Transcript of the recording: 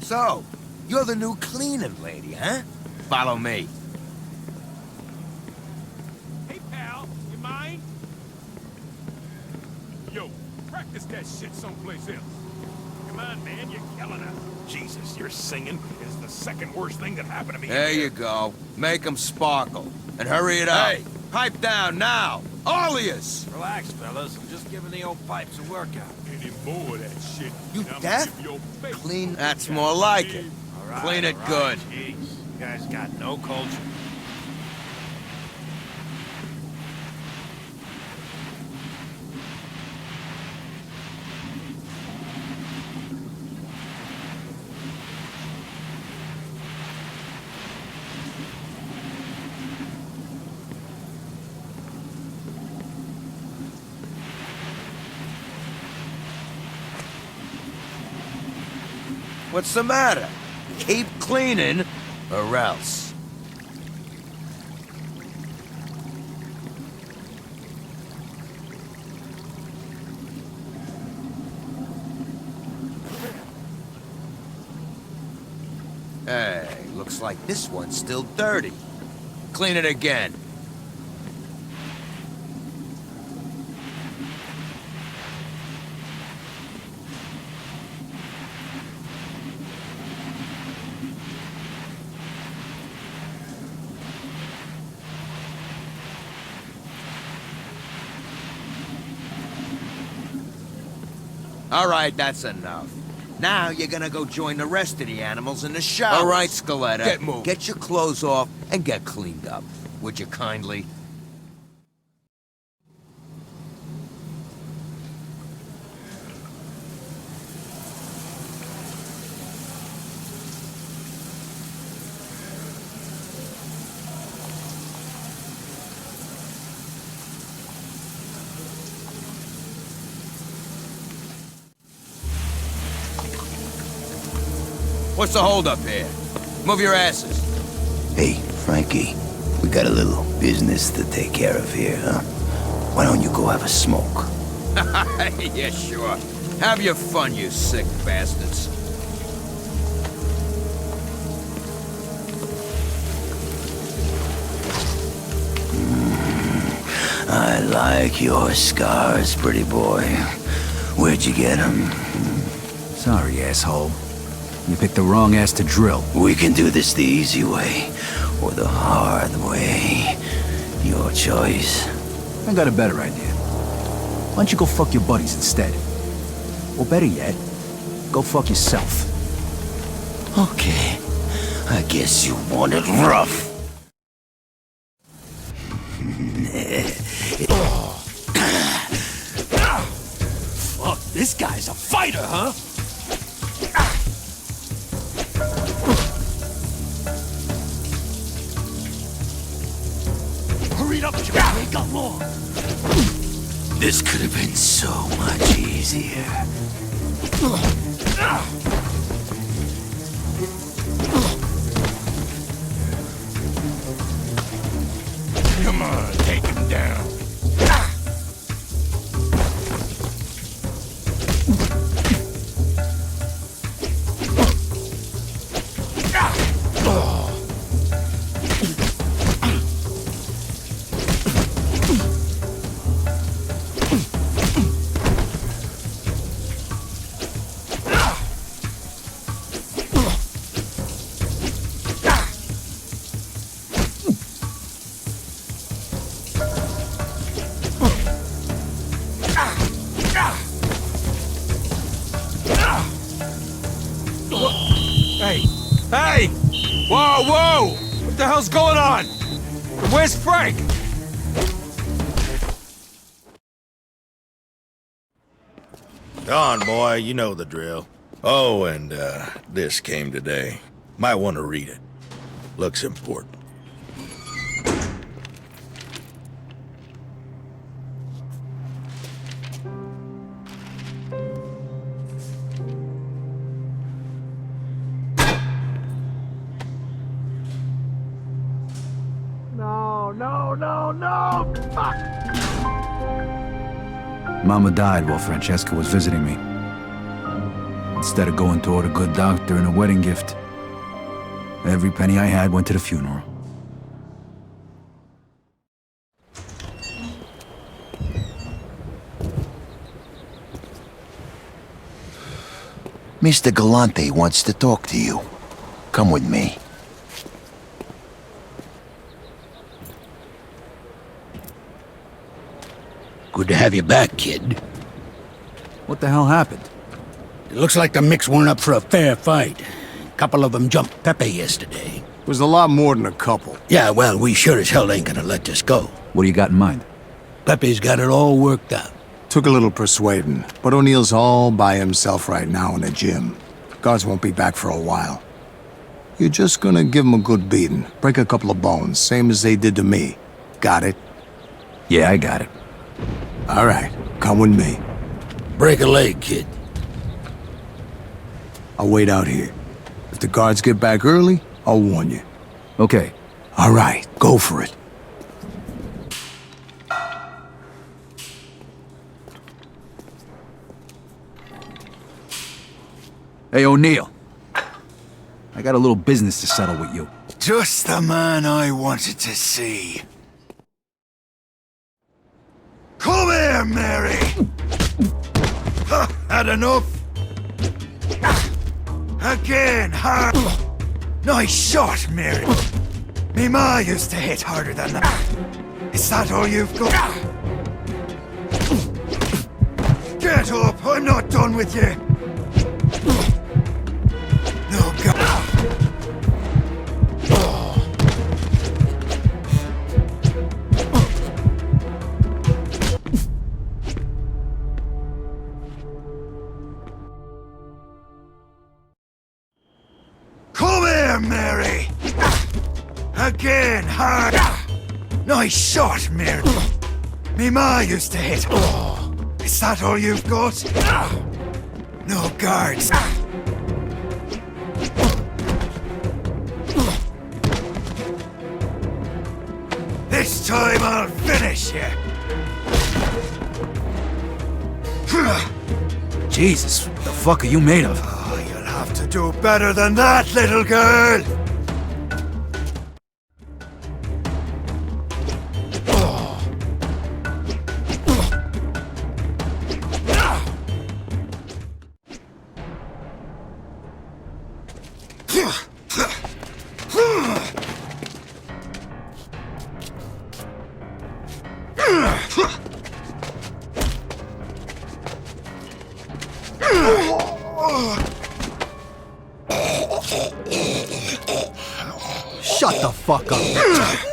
So, you're the new cleaning lady, huh? Follow me. Hey, pal, you mind? Yo, practice that shit someplace else. Come on, man, you're killing us. Jesus, your singing is the second worst thing that happened to me. There you go. Make 'em sparkle. And hurry it up. Hey, pipe down now. All of yous. Relax, fellas. I'm just giving the old pipes a workout. Any more of that shit. You and I'm deaf? gonna give your face. Clean. That's more like it. All right, Clean it all right. good. Jeez, you guys got no culture. What's the matter? Keep cleaning, or else. Hey, looks like this one's still dirty. Clean it again. All right, that's enough. Now you're gonna go join the rest of the animals in the shower. All right, Scaletta. Get moving. Get your clothes off and get cleaned up. Would you kindly? What's the holdup here? Move your asses. Hey, Frankie, we got a little business to take care of here, huh? Why don't you go have a smoke? Yeah, sure. Have your fun, you sick bastards. I like your scars, pretty boy. Where'd you get them? Sorry, asshole. You picked the wrong ass to drill. We can do this the easy way, or the hard way. Your choice. I got a better idea. Why don't you go fuck your buddies instead? Or better yet, go fuck yourself. Okay. I guess you want it rough. Fuck, this guy's a fighter, huh? Hurry up, Jimmy. We ain't got long. This could have been so much easier. Come on, take him down. Hey! Hey! Whoa, whoa! What the hell's going on? Where's Frank? Go on, boy, you know the drill. Oh, and, this came today. Might want to read it. Looks important. No! Fuck! Mama died while Francesca was visiting me. Instead of going toward a good doctor and a wedding gift, every penny I had went to the funeral. Mr. Galante wants to talk to you. Come with me. Good to have you back, kid. What the hell happened? It looks like the Micks weren't up for a fair fight. A couple of them jumped Pepe yesterday. It was a lot more than a couple. Yeah, well, we sure as hell ain't gonna let this go. What do you got in mind? Pepe's got it all worked out. Took a little persuading, but O'Neill's all by himself right now in the gym. Guards won't be back for a while. You're just gonna give him a good beating. Break a couple of bones, same as they did to me. Got it? Yeah, I got it. All right, come with me. Break a leg, kid. I'll wait out here. If the guards get back early, I'll warn you. Okay. All right, go for it. Hey, O'Neill. I got a little business to settle with you. Just the man I wanted to see. Come here, Mary! Huh, had enough? Again, hard. Nice shot, Mary. Me ma used to hit harder than that. Is that all you've got? Get up, I'm not done with you. No, God. Come here, Mary! Again, hard. Nice shot, Mary. Me ma used to hit. Is that all you've got? No guards. This time I'll finish you. Jesus, what the fuck are you made of? Oh, you'll have to do better than that, little girl. Shut the fuck up.